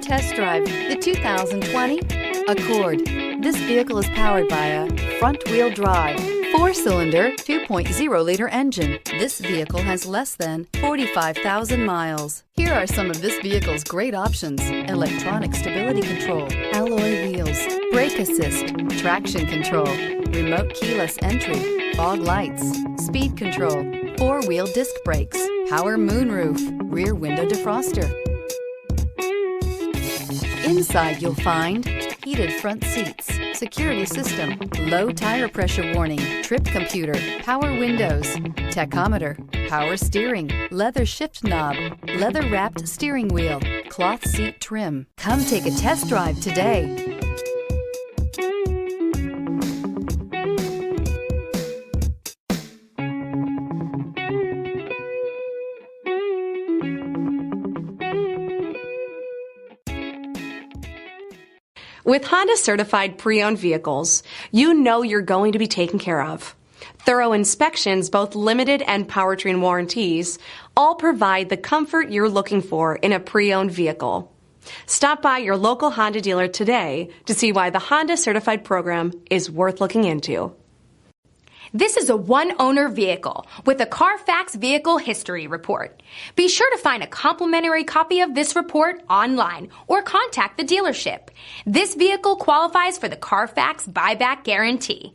test drive the 2020 Accord. This vehicle is powered by a front-wheel drive, 4-cylinder, 2.0-liter engine. This vehicle has less than 45,000 miles. Here are some of this vehicle's great options: electronic stability control, alloy wheels, brake assist, traction control, remote keyless entry, fog lights, speed control, 4-wheel disc brakes, power moonroof, rear window defroster. Inside you'll find heated front seats, security system, low tire pressure warning, trip computer, power windows, tachometer, power steering, leather shift knob, leather wrapped steering wheel, cloth seat trim. Come take a test drive today. With Honda certified pre-owned vehicles, you know you're going to be taken care of. Thorough inspections, both limited and powertrain warranties, all provide the comfort you're looking for in a pre-owned vehicle. Stop by your local Honda dealer today to see why the Honda certified program is worth looking into. This is a one-owner vehicle with a CARFAX Vehicle History Report. Be sure to find a complimentary copy of this report online or contact the dealership. This vehicle qualifies for the CARFAX Buyback Guarantee.